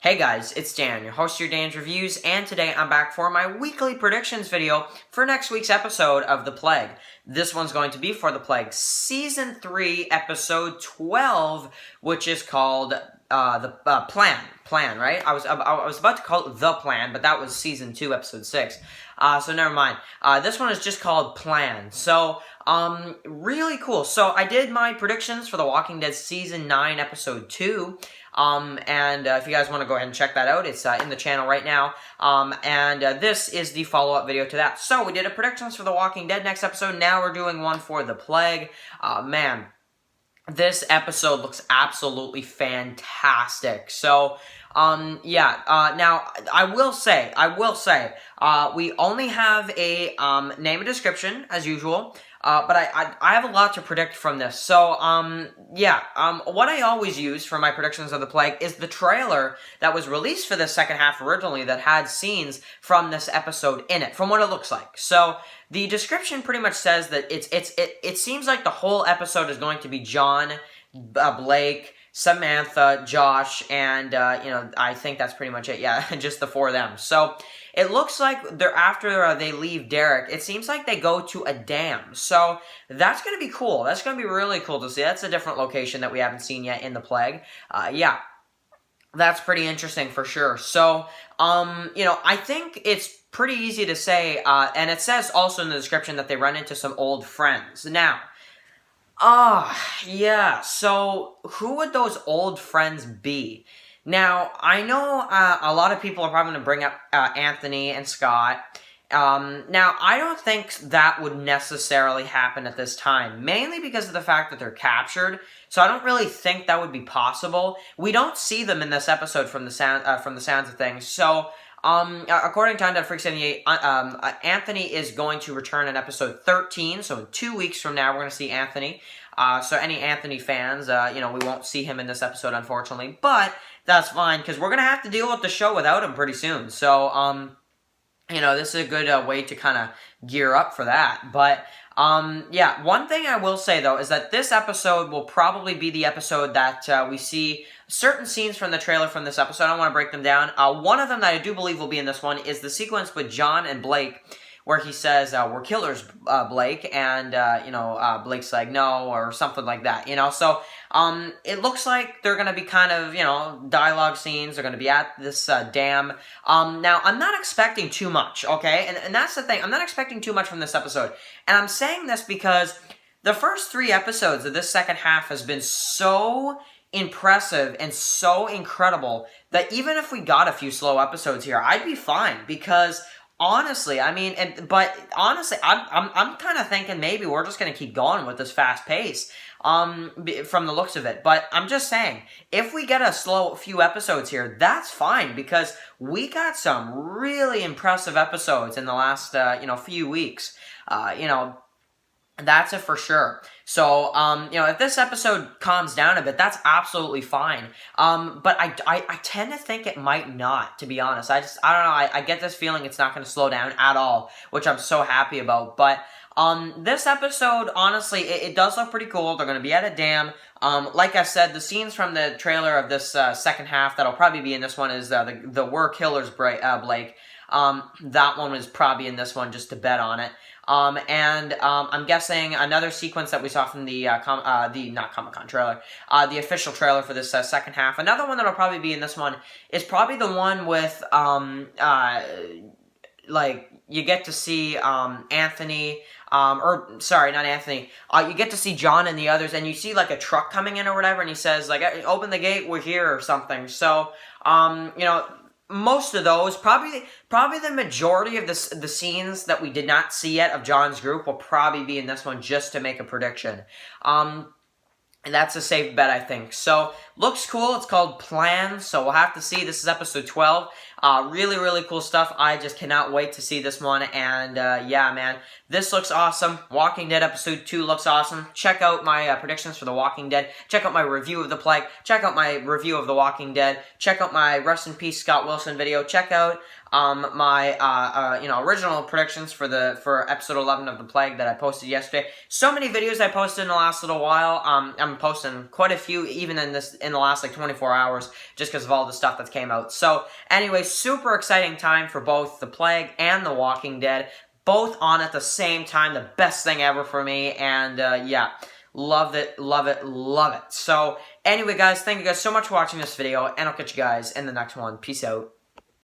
Hey guys, it's Dan, your host of your Dan's Reviews, and today I'm back for my weekly predictions video for next week's episode of The Plague. This one's going to be for The Plague Season 3, Episode 12, which is called the Plan, right? I was about to call it The Plan, but that was Season 2, Episode 6. So never mind. This one is just called Plan. So, really cool. So I did my predictions for The Walking Dead Season 9, Episode 2. If you guys want to go ahead and check that out, it's in the channel right now. This is the follow-up video to that. So we did a predictions for The Walking Dead next episode. Now we're doing one for The Plague. Man, this episode looks absolutely fantastic. So, now, I will say, we only have a, name and description, as usual, but I have a lot to predict from this. So, what I always use for my predictions of The Plague is the trailer that was released for the second half originally that had scenes from this episode in it, from what it looks like. So, the description pretty much says that it seems like the whole episode is going to be John, Blake, Samantha, Josh, and, I think that's pretty much it. Yeah, just the four of them. So, it looks like after they leave Derek, it seems like they go to a dam. So, that's going to be cool. That's going to be really cool to see. That's a different location that we haven't seen yet in The Plague. That's pretty interesting for sure. So, I think it's pretty easy to say, and it says also in the description that they run into some old friends. Now, so who would those old friends be? Now, I know a lot of people are probably going to bring up Anthony and Scott. Now, I don't think that would necessarily happen at this time, mainly because of the fact that they're captured. So I don't really think that would be possible. We don't see them in this episode from the sounds of things. So, according to Undead Freak 78, Anthony is going to return in episode 13. So in 2 weeks from now, we're going to see Anthony. So any Anthony fans, we won't see him in this episode, unfortunately. But that's fine, because we're going to have to deal with the show without him pretty soon. So, this is a good way to kind of gear up for that. But, one thing I will say, though, is that this episode will probably be the episode that we see certain scenes from the trailer from this episode. I want to break them down. One of them that I do believe will be in this one is the sequence with John and Blake, where he says, we're killers, Blake, and, Blake's like, no, or something like that, So, it looks like they're going to be kind of, dialogue scenes. They're going to be at this dam. Now, I'm not expecting too much, okay? And that's the thing. I'm not expecting too much from this episode. And I'm saying this because the first 3 episodes of this second half has been so impressive and so incredible that even if we got a few slow episodes here, I'd be fine, because honestly, I'm kind of thinking maybe we're just going to keep going with this fast pace, from the looks of it. But I'm just saying, if we get a slow few episodes here, that's fine, because we got some really impressive episodes in the last, few weeks. That's it for sure. So, if this episode calms down a bit, that's absolutely fine. But I tend to think it might not, to be honest. I don't know, I get this feeling it's not going to slow down at all, which I'm so happy about. But, this episode, honestly, it does look pretty cool. They're going to be at a dam. Like I said, the scenes from the trailer of this, second half that'll probably be in this one is, the We're Killers, Blake. That one was probably in this one, just to bet on it. I'm guessing another sequence that we saw from the, not Comic-Con trailer, the official trailer for this second half. Another one that'll probably be in this one is probably the one with, you get to see, Anthony, sorry, not Anthony, you get to see John and the others, and you see, like, a truck coming in or whatever, and he says, like, open the gate, we're here, or something. So, most of those, probably the majority of the scenes that we did not see yet of John's group will probably be in this one, just to make a prediction. And that's a safe bet, I think. So, looks cool. It's called Plan, so we'll have to see. This is episode 12. Really, really cool stuff. I just cannot wait to see this one. And, yeah, man, this looks awesome. Walking Dead episode 2 looks awesome. Check out my predictions for The Walking Dead. Check out my review of The Plague. Check out my review of The Walking Dead. Check out my Rest in Peace Scott Wilson video. Check out my original predictions for episode 11 of The Plague that I posted yesterday. So many videos I posted in the last little while. I'm posting quite a few even in this in the last like 24 hours just because of all the stuff that came out. So anyway, super exciting time for both The Plague and The Walking Dead. Both on at the same time, the best thing ever for me, and yeah, love it, love it, love it. So anyway, guys, thank you guys so much for watching this video, and I'll catch you guys in the next one. Peace out.